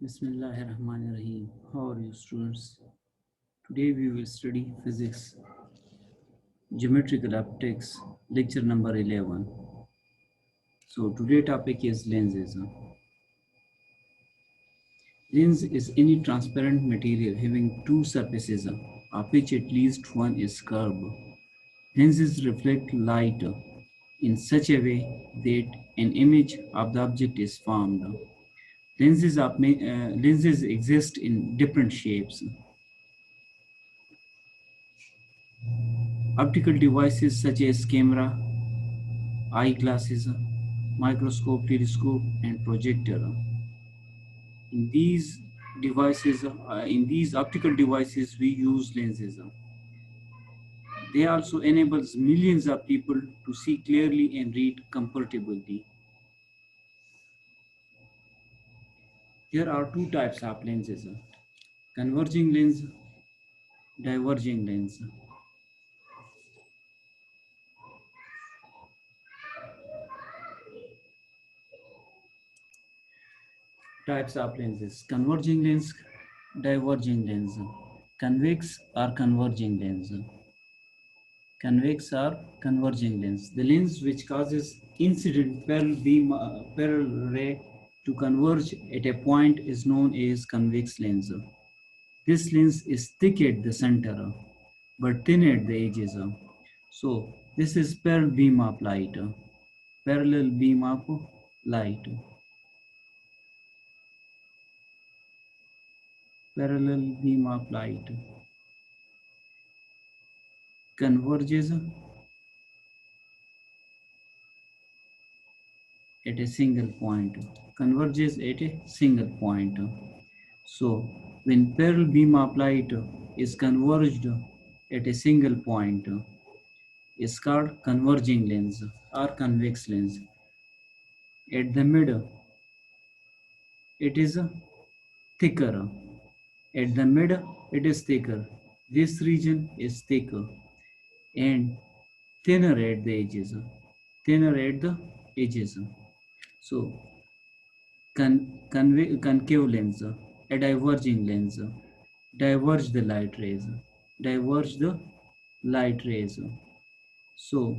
Bismillahirrahmanirrahim. How are you, students? Today we will study physics, geometrical optics, lecture number 11. So today topic is lenses. Lens is any transparent material having two surfaces, of which at least one is curved. Lenses reflect light in such a way that an image of the object is formed. Lenses exist in different shapes. Optical devices such as camera, eyeglasses, microscope, telescope, and projector. In these in these optical devices, we use lenses. They also enables millions of people to see clearly and read comfortably. There are two types of lenses: converging lens, diverging lens. Types of lenses: converging lens, diverging lens, convex or converging lens. Convex or converging lens. The lens which causes incident parallel ray to converge at a point is known as convex lens. This lens is thick at the center but thin at the edges. So this is parallel beam of light. Parallel beam of light. Parallel beam of light converges at a single point. Converges at a single point. So when parallel beam of light is converged at a single point, is called converging lens or convex lens. At the middle, it is thicker. At the middle, it is thicker. This region is thicker and thinner at the edges. Thinner at the edges. So concave lens, a diverging lens, diverge the light rays, diverge the light rays. So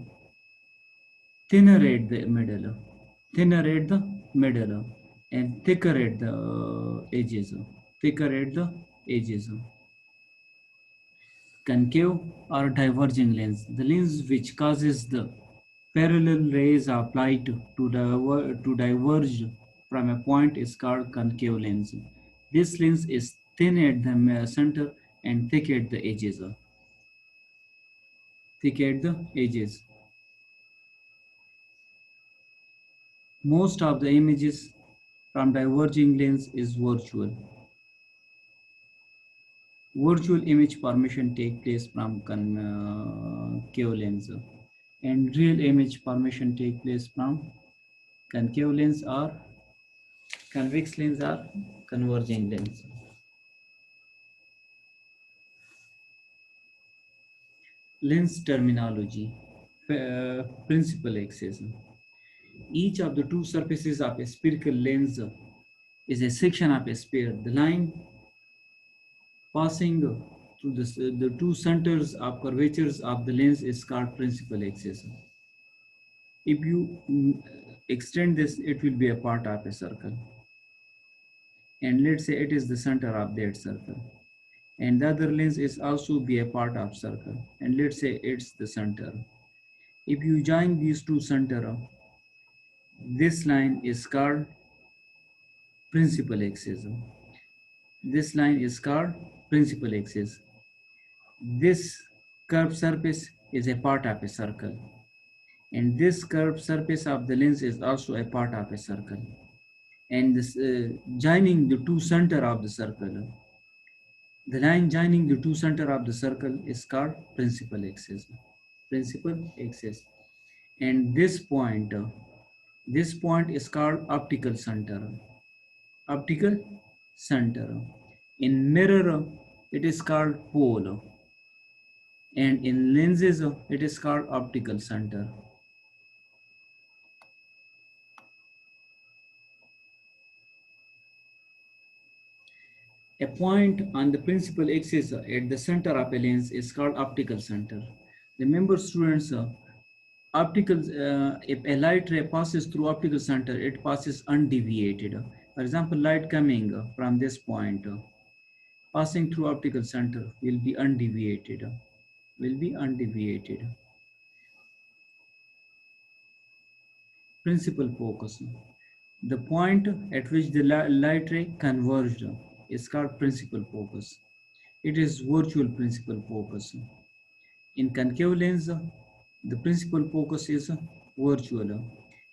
thinner at the middle, thinner at the middle, and thicker at the edges, thicker at the edges. Concave or diverging lens, the lens which causes the parallel rays of light to diverge from a point is called concave lens. This lens is thin at the center and thick at the edges. Thick at the edges. Most of the images from diverging lens is virtual. Virtual image formation take place from concave lens, and real image formation take place from concave lens or convex lens or converging lens. Lens terminology, principal axis. Each of the two surfaces of a spherical lens is a section of a sphere. The line passing through the two centers of curvatures of the lens is called principal axis. If you extend this, it will be a part of a circle. And let's say it is the center of that circle. And the other lens is also be a part of circle. And let's say it's the center. If you join these two center, this line is called principal axis. This line is called principal axis. This curved surface is a part of a circle. And this curved surface of the lens is also a part of a circle. And this joining the two center of the circle, the line joining the two center of the circle is called principal axis. Principal axis. And this point is called optical center. Optical center. In mirror, it is called pole. And in lenses, it is called optical center. A point on the principal axis at the center of a lens is called optical center. Remember students, if a light ray passes through optical center, it passes undeviated. For example, light coming from this point, passing through optical center will be undeviated, will be undeviated. Principal focus. The point at which the light ray converged is called principal focus. It is virtual principal focus. In concave lens, the principal focus is virtual,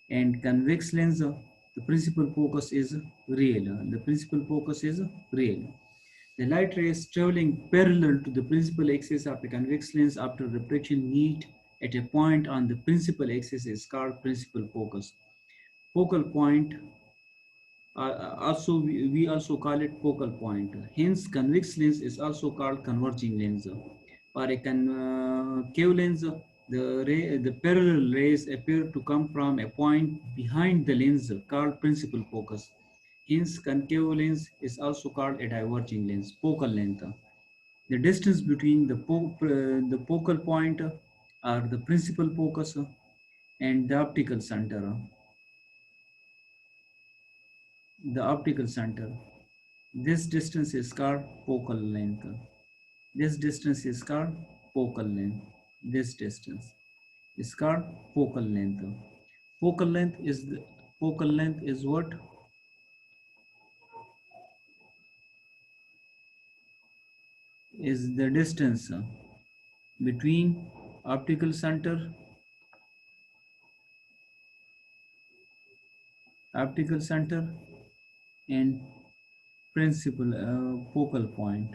and convex lens, the principal focus is real. The principal focus is real. The light rays traveling parallel to the principal axis of a convex lens after refraction meet at a point on the principal axis is called principal focus. Focal point, we also call it focal point. Hence, convex lens is also called converging lens. For a concave lens, the parallel rays appear to come from a point behind the lens called principal focus. Hence, concave lens is also called a diverging lens, focal length. The distance between the focal point or the principal focus and the optical center. The optical center. This distance is called focal length. This distance is called focal length. This distance is called focal length. Focal length is what? Is the distance between optical center and principal focal point.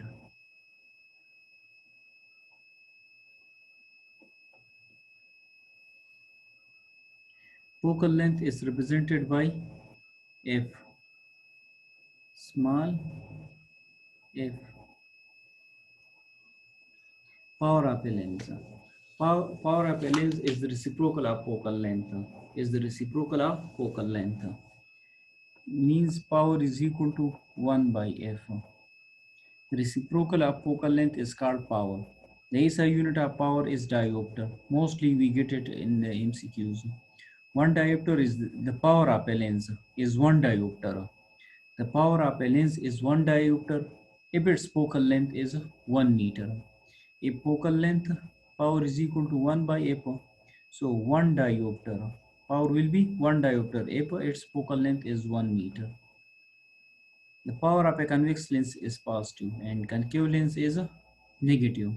Focal length is represented by f, small f. Power of a lens. Power of a lens is the reciprocal of focal length. Is the reciprocal of focal length. Means power is equal to 1 by f. The reciprocal of focal length is called power. The SI unit of power is diopter. Mostly we get it in the MCQs. One diopter is the power of a lens is 1 diopter. The power of a lens is 1 diopter if its focal length is 1 meter. If focal length power is equal to 1 by f, so 1 diopter power will be 1 diopter if its focal length is 1 meter. The power of a convex lens is positive and concave lens is negative.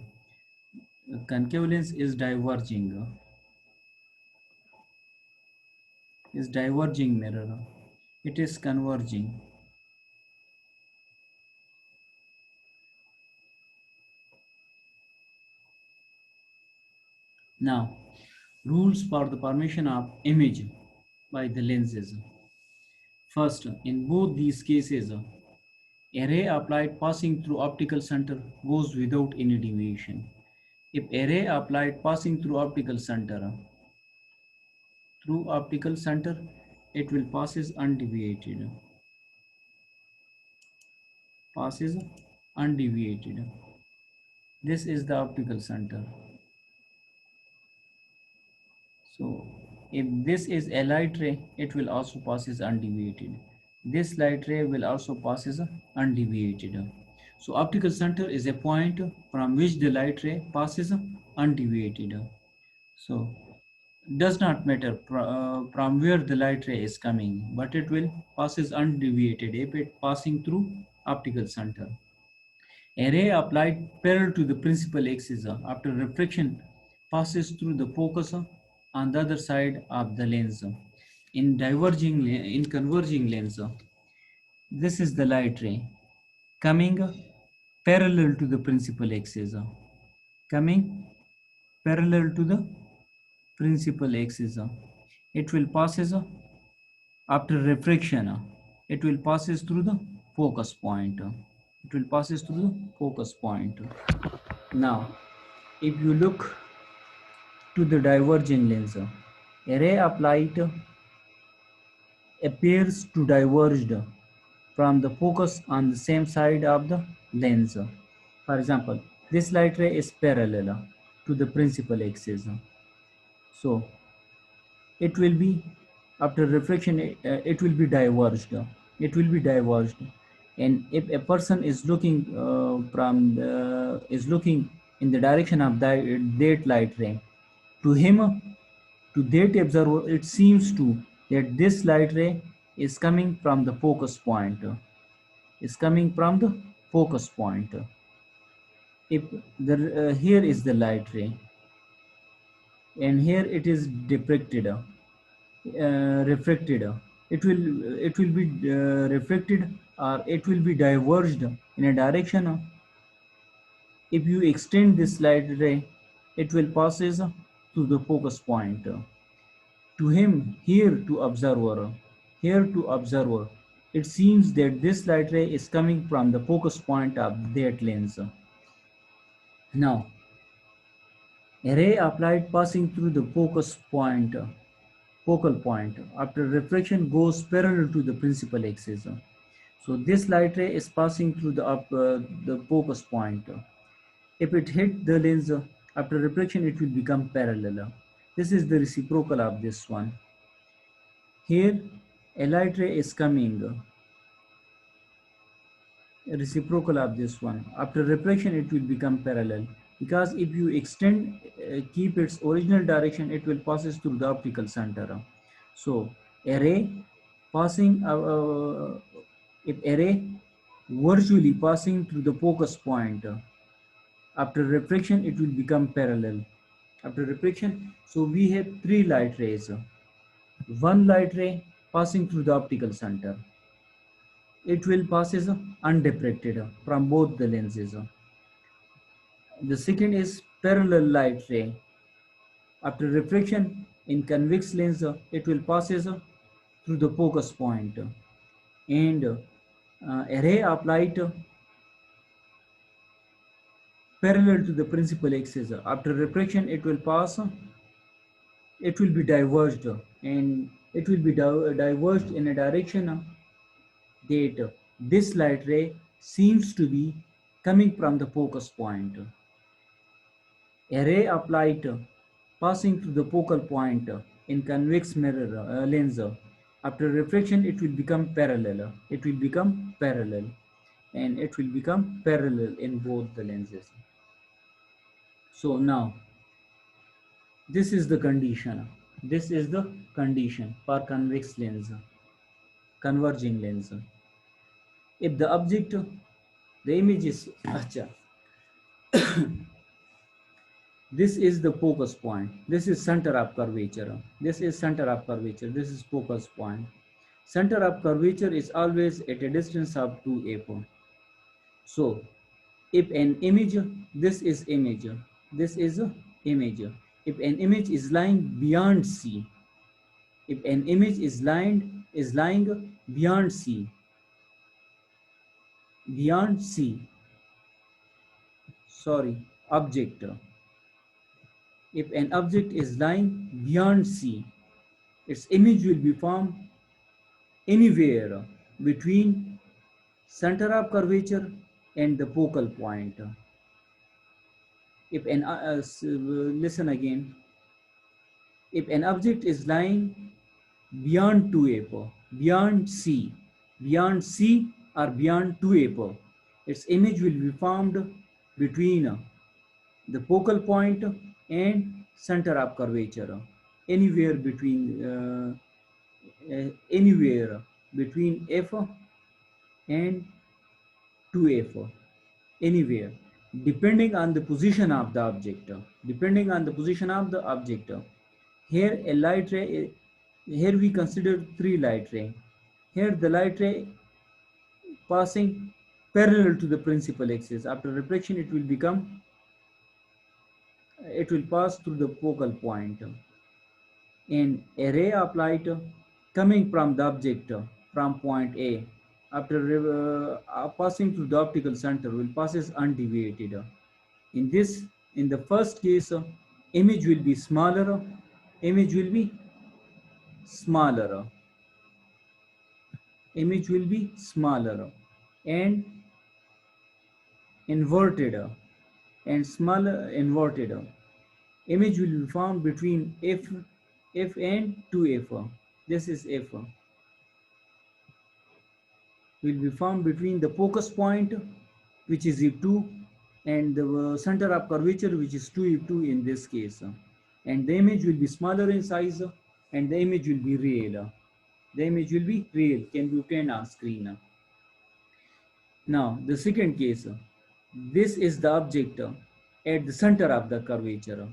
Concave lens is diverging mirror. It is converging. Now, rules for the formation of image by the lenses. First, in both these cases, a ray of light passing through optical center goes without any deviation. If a ray of light passing through optical center, it will passes undeviated. Passes undeviated. This is the optical center. So if this is a light ray, it will also passes undeviated. This light ray will also passes undeviated. So optical center is a point from which the light ray passes undeviated. So does not matter from where the light ray is coming, but it will passes undeviated if it passing through optical center. A ray of light parallel to the principal axis after refraction passes through the focus on the other side of the lens. In converging lens, this is the light ray coming parallel to the principal axis. Coming parallel to the principal axis. It will passes after refraction. It will passes through the focus point. It will passes through the focus point. Now, if you look to the diverging lens, a ray of light appears to diverge from the focus on the same side of the lens. For example, this light ray is parallel to the principal axis. So it will be, after reflection, it will be diverged. It will be diverged. And if a person is looking is looking in the direction of that light ray, to him, to that observer, it seems to that this light ray is coming from the focus point. Is coming from the focus point. If the here is the light ray, and here it is depicted, refracted. It will be reflected, or it will be diverged in a direction. If you extend this light ray, it will passes to the focus point. To him, here to observer, it seems that this light ray is coming from the focus point of that lens. Now, a ray applied passing through the focal point after reflection goes parallel to the principal axis. So this light ray is passing through the focus point. If it hit the lens after reflection, it will become parallel. This is the reciprocal of this one. Here, a light ray is coming, reciprocal of this one. After reflection, it will become parallel, because if you extend, keep its original direction, it will passes through the optical center. So a ray passing, if a ray virtually passing through the focus point, after reflection, it will become parallel. After reflection, so we have three light rays. One light ray passing through the optical center. It will passes undifracted from both the lenses. The second is parallel light ray. After reflection in convex lens, it will passes through the focus point, and a ray of light parallel to the principal axis. After reflection, it will pass, it will be diverged, and it will be diverged in a direction that this light ray seems to be coming from the focus point. A ray of light passing through the focal point in convex mirror lens. After reflection, it will become parallel. It will become parallel, and it will become parallel in both the lenses. So now, this is the condition. This is the condition for convex lens, converging lens. If the object, the image is, this is the focus point. This is center of curvature. This is center of curvature. This is focus point. Center of curvature is always at a distance of 2f. So, if an image, this is image, this is image. If an image is lying beyond C, if an image is lying beyond C, object. If an object is lying beyond C, its image will be formed anywhere between center of curvature and the focal point. If an listen again, if an object is lying beyond 2f, beyond C or beyond 2f, its image will be formed between the focal point and center of curvature, anywhere between f and 2f, anywhere, depending on the position of the object. Depending on the position of the object. Here a light ray, here we consider three light ray. Here the light ray passing parallel to the principal axis. After reflection, it will pass through the focal point. And a ray of light coming from the object from point A, after passing through the optical center, will passes undeviated. In the first case, image will be smaller. image will be smaller and inverted and smaller inverted. Image will be formed between f and 2f. This is f. Will be formed between the focus point, which is f2, and the center of curvature, which is 2f2 in this case. And the image will be smaller in size, and the image will be real. The image will be real, can be obtained on screen. Now, the second case, this is the object at the center of the curvature.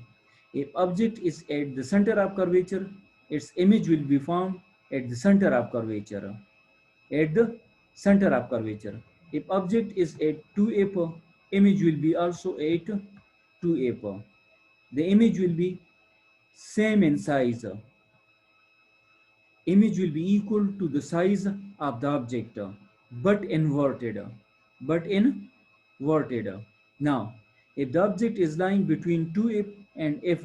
If object is at the center of curvature, its image will be formed at the center of curvature. At the center of curvature. If object is at 2f, image will be also at 2f. The image will be same in size. Image will be equal to the size of the object, but inverted. But inverted. Now, if the object is lying between 2f and f,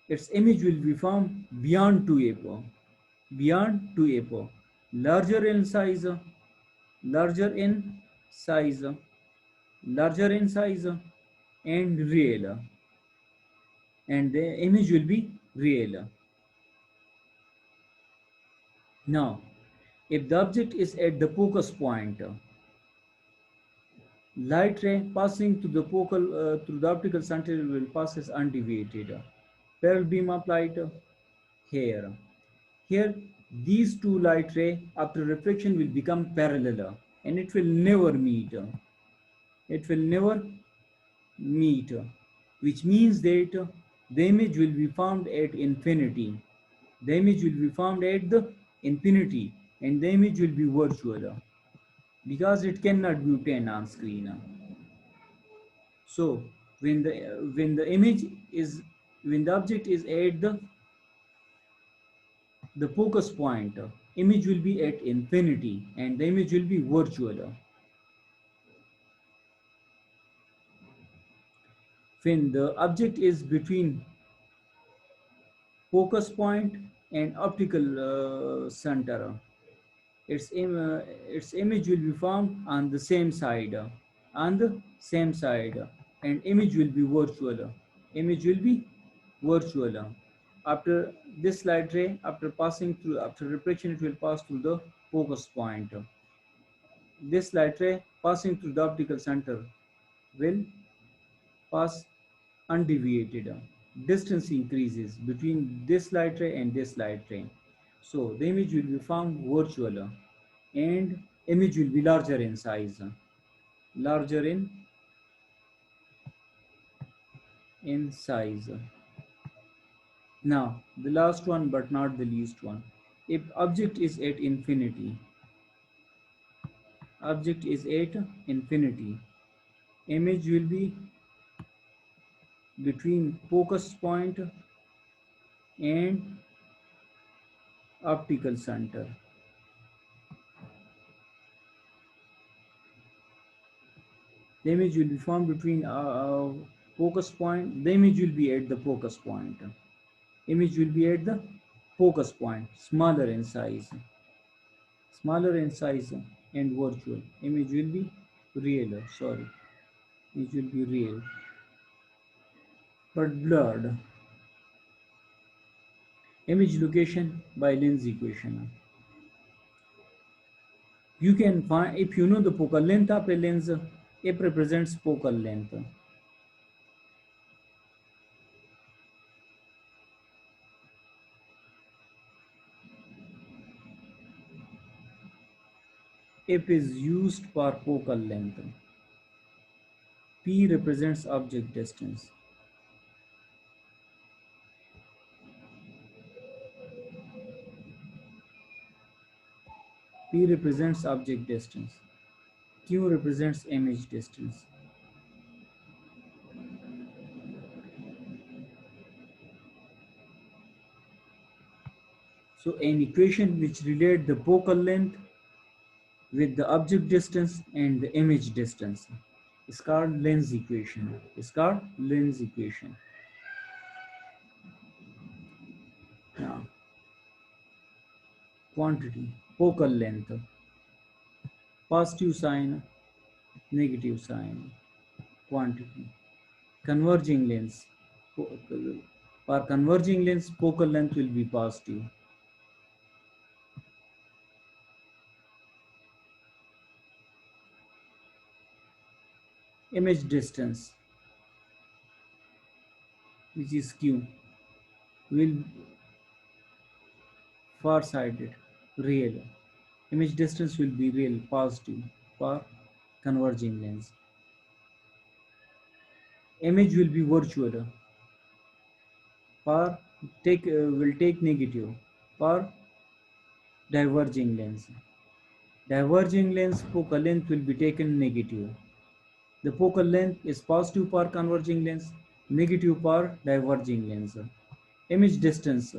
its image will be formed beyond 2f. Beyond 2f. Larger in size, larger in size, larger in size, and real. And the image will be real. Now, if the object is at the focus point, light ray passing through the optical center will pass as undeviated. Parallel beam of light here. Here, these two light ray after reflection will become parallel, and it will never meet. It will never meet, which means that the image will be formed at infinity. The image will be formed at the infinity, and the image will be virtual because it cannot be obtained on screen. So when the image is when the object is at the focus point, image will be at infinity and the image will be virtual. When the object is between focus point and optical center, its image will be formed on the same side, on the same side, and image will be virtual. Image will be virtual. After this light ray, after reflection, it will pass through the focus point. This light ray passing through the optical center will pass undeviated. Distance increases between this light ray and this light ray. So the image will be formed virtual and image will be larger in size. Larger in size. Now the last one but not the least one. If object is at infinity, object is at infinity, image will be between focus point and optical center. The image will be formed between focus point. The image will be at the focus point. Image will be at the focus point, smaller in size and virtual. Image will be real. Sorry, image will be real, but blurred. Image location by lens equation. You can find, if you know the focal length of a lens, F represents focal length. F is used for focal length. P represents object distance. P represents object distance. Q represents image distance. So an equation which relates the focal length with the object distance and the image distance is called lens equation. Now, quantity, focal length, positive sign, negative sign, quantity, converging lens. For converging lens, focal length will be positive. Image distance, which is Q, will far-sighted, real. Image distance will be real, positive for converging lens. Image will be virtual, for will take negative for diverging lens. Diverging lens focal length will be taken negative. The focal length is positive for converging lens, negative for diverging lens. Image distance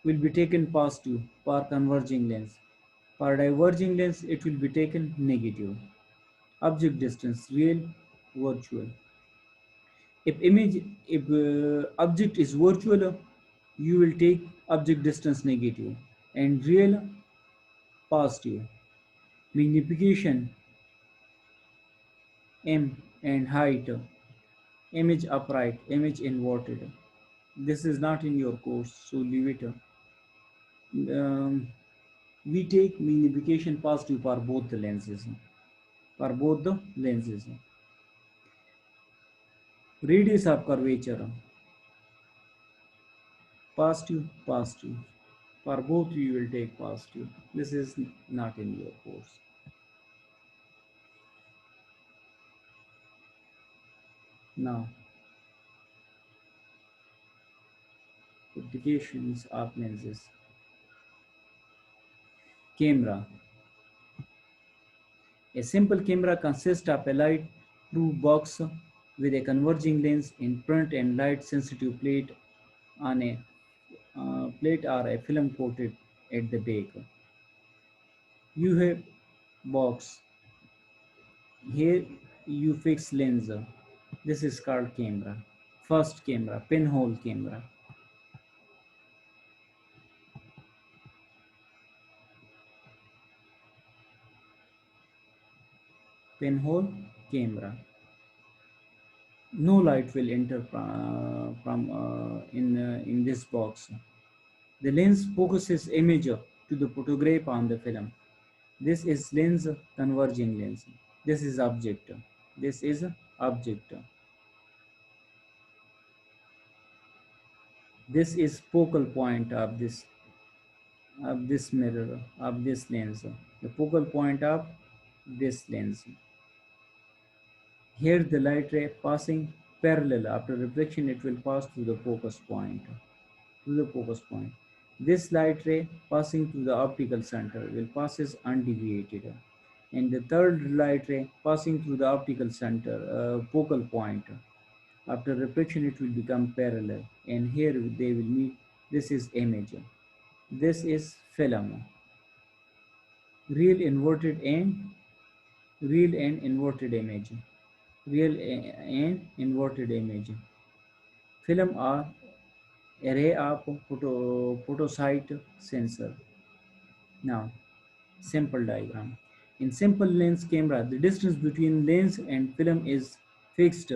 will be taken positive for converging lens. For diverging lens, it will be taken negative. Object distance, real, virtual. If object is virtual, you will take object distance negative, and real positive. Magnification M and height, image upright, image inverted. This is not in your course, so leave it. We take magnification positive for both the lenses. For both the lenses. Radius of curvature, positive, positive. For both you will take positive. This is not in your course. Now, applications of lenses. Camera. A simple camera consists of a light-proof box with a converging lens in front and light-sensitive plate on a plate or a film coated at the back. You have box. Here you fix lens. This is called camera. First camera, pinhole camera. Pinhole camera. No light will enter in this box. The lens focuses image to the photograph on the film. This is lens converging lens. This is object. This is object. This is focal point of this mirror, of this lens. The focal point of this lens. Here the light ray passing parallel. After reflection, it will pass through the focus point. To the focus point. This light ray passing through the optical center will passes undeviated. And the third light ray passing through the optical center, focal point. After reflection, it will become parallel. And here they will meet. This is image. This is film. Real inverted and inverted image. Real and inverted image. Film are array of photosite sensor. Now, simple diagram. In simple lens camera, the distance between lens and film is fixed,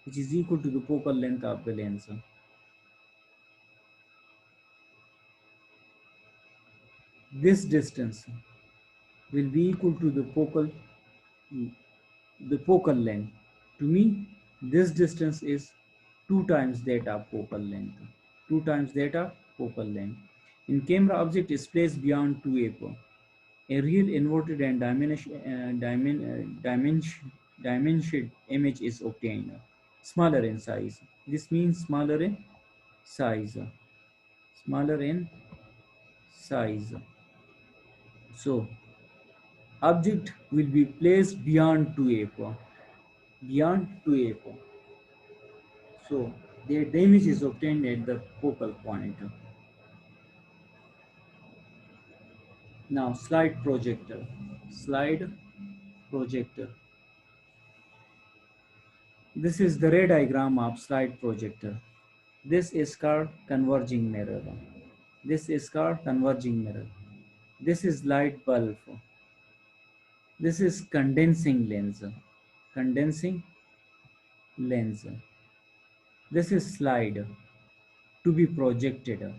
which is equal to the focal length of the lens. This distance will be equal to the focal length. To me, this distance is 2 times that of focal length. 2 times that of focal length. In camera, object is placed beyond 2f. A real inverted and dimensioned image is obtained. Smaller in size. This means smaller in size. Smaller in size. So, object will be placed beyond 2f. Beyond 2f. So, the image is obtained at the focal point. Now, slide projector. Slide projector. This is the ray diagram of slide projector. This is called converging mirror. This is called converging mirror. This is light bulb. This is condensing lens. Condensing lens. This is slide to be projected.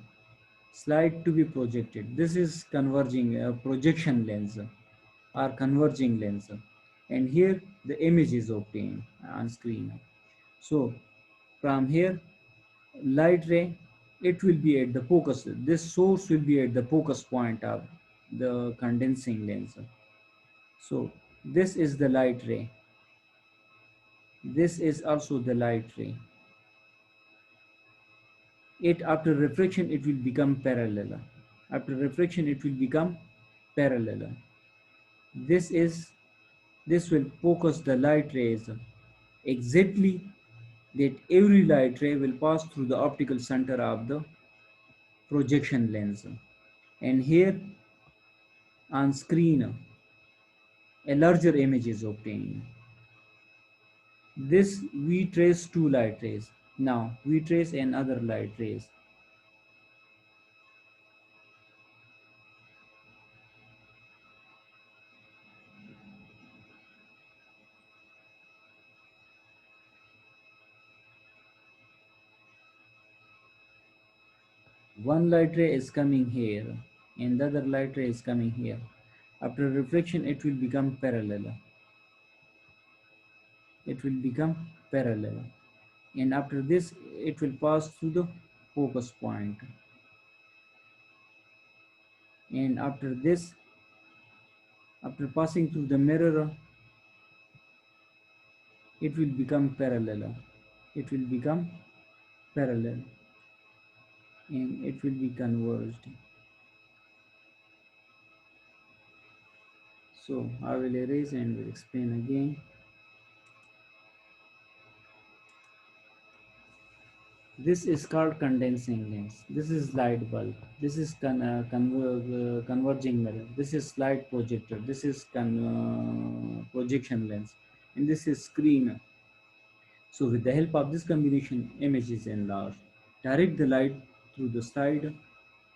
Slide to be projected. This is converging projection lens or converging lens. And here the image is obtained on screen. So from here, light ray, it will be at the focus. This source will be at the focus point of the condensing lens. So this is the light ray. This is also the light ray. It after refraction it will become parallel. After refraction it will become parallel. This will focus the light rays exactly that every light ray will pass through the optical center of the projection lens. And here on screen a larger image is obtained. This we trace two light rays. Now we trace another light rays. One light ray is coming here and the other light ray is coming here. After reflection it will become parallel. It will become parallel. And after this it will pass through the focus point. And after this, after passing through the mirror, it will become parallel. It will become parallel and it will be converged. So I will erase and will explain again. This is called condensing lens. This is light bulb. This is converging mirror. This is light projector. This is projection lens. And this is screen. So with the help of this combination, image is enlarged. Direct the light through the slide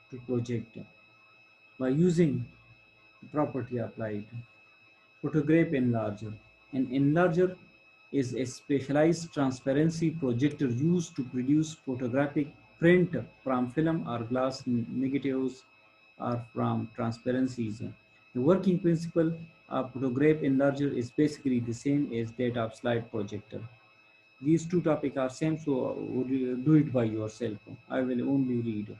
to project by using the property of light. Photograph enlarger. An enlarger is a specialized transparency projector used to produce photographic print from film or glass negatives or from transparencies. The working principle of photograph enlarger is basically the same as that of slide projector. These two topics are same, so do it by yourself. I will only read.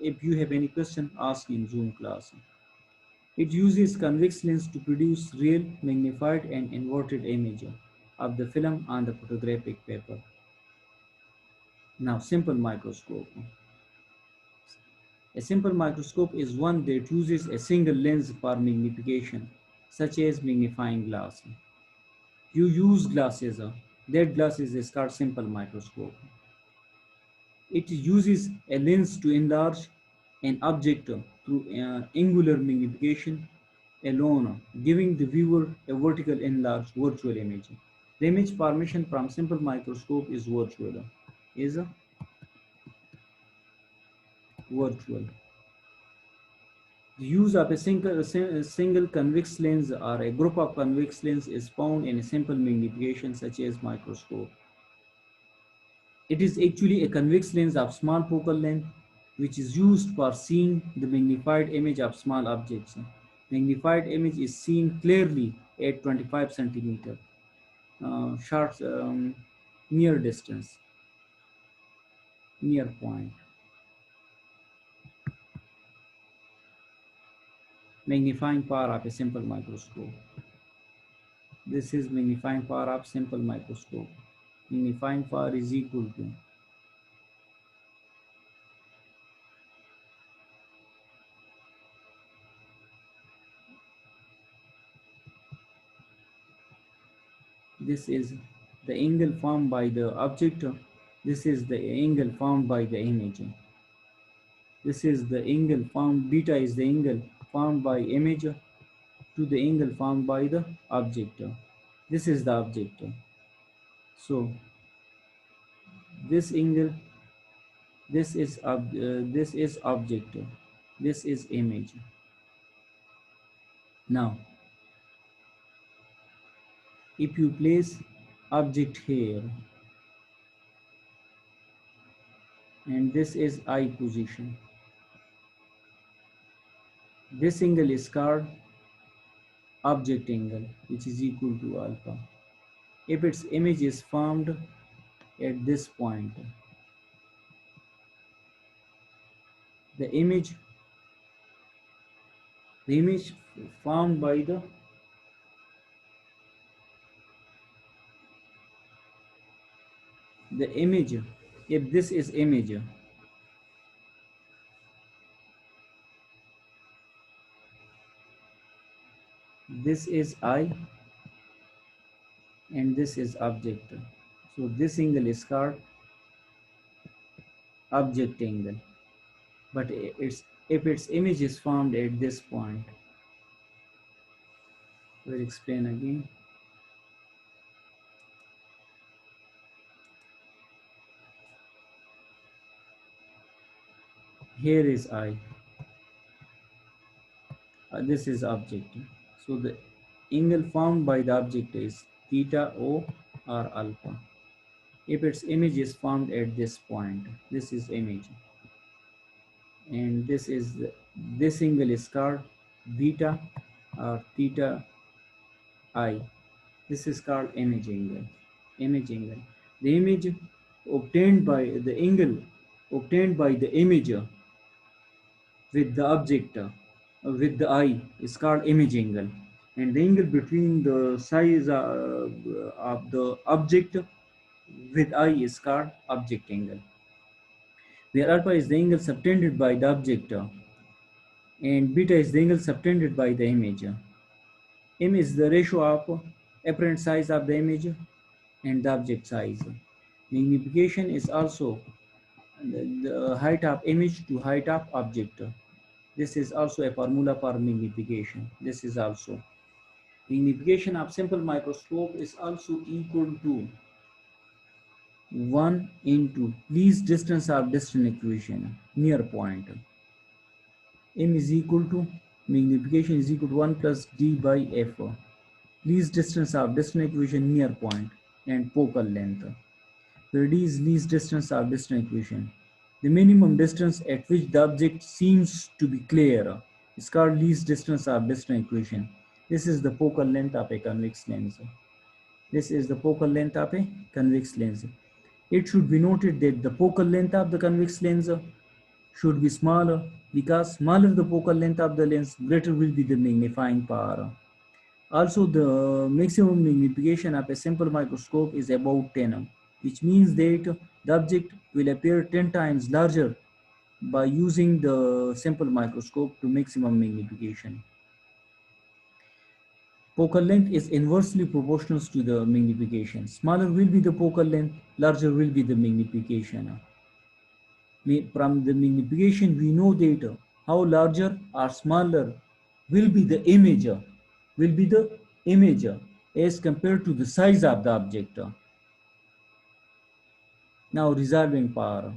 If you have any question, ask in Zoom class. It uses convex lens to produce real, magnified and inverted image of the film on the photographic paper. Now, simple microscope. A simple microscope is one that uses a single lens for magnification, such as magnifying glass. You use glasses. That glass is called simple microscope. It uses a lens to enlarge an object through angular magnification alone, giving the viewer a vertical enlarged virtual image. The image formation from simple microscope is virtual. Is virtual. The use of a single convex lens or a group of convex lenses is found in a simple magnification such as microscope. It is actually a convex lens of small focal length which is used for seeing the magnified image of small objects. Magnified image is seen clearly at 25 centimeter, short near distance, near point. Magnifying power of a simple microscope. This is magnifying power of simple microscope. Magnifying power is equal to this is the angle formed by the object. This is the angle formed by the image. This is the angle formed, beta is the angle formed by image to the angle formed by the object. This is the object. So this angle this is object, this is image. Now if you place object here and this is eye position, this angle is called object angle, which is equal to alpha. If its image is formed at this point, the image formed by the image, if this is image, this is eye and this is object. So this angle is called object angle. But if its image is formed at this point, we'll explain again. Here is eye. This is object. So the angle formed by the object is theta O or alpha. If its image is formed at this point, this is image, and this angle is called beta or theta I. This is called image angle. Image angle. The image obtained by the angle obtained by the image with the object with the eye is called image angle, and the angle between the size of the object with eye is called object angle, where alpha is the angle subtended by the object and beta is the angle subtended by the image. M is the ratio of apparent size of the image and the object size. Magnification is also the height of image to height of object. This is also a formula for magnification. This is also magnification of simple microscope is also equal to 1 into least distance of distant equation near point. M is equal to magnification is equal to 1 plus d by f. Least distance of distant equation near point and focal length, where d is least distance of distant equation. The minimum distance at which the object seems to be clear is called least distance of distant equation. This is the focal length of a convex lens. This is the focal length of a convex lens. It should be noted that the focal length of the convex lens should be smaller, because smaller the focal length of the lens, greater will be the magnifying power. Also, the maximum magnification of a simple microscope is about 10, which means that the object will appear 10 times larger by using the simple microscope to maximum magnification. Focal length is inversely proportional to the magnification. Smaller will be the focal length, larger will be the magnification. From the magnification, we know that how larger or smaller will be the image, as compared to the size of the object. Now, resolving power.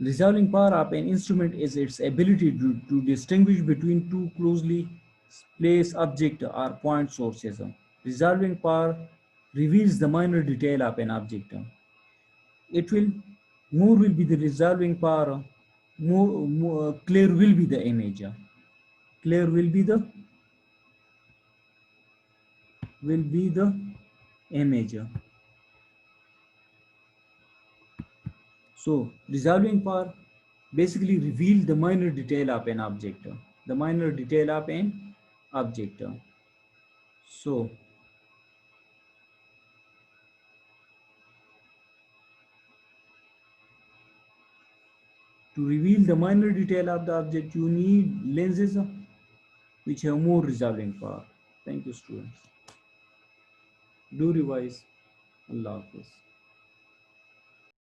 Resolving power of an instrument is its ability to distinguish between two closely placed object or point sources. Resolving power reveals the minor detail of an object. It will more will be the resolving power, more clear will be the image. Clear will be the image. So resolving power basically reveal the minor detail of an object. The minor detail of an object. So to reveal the minor detail of the object, you need lenses which have more resolving power. Thank you, students. Do revise. Allah Hafiz.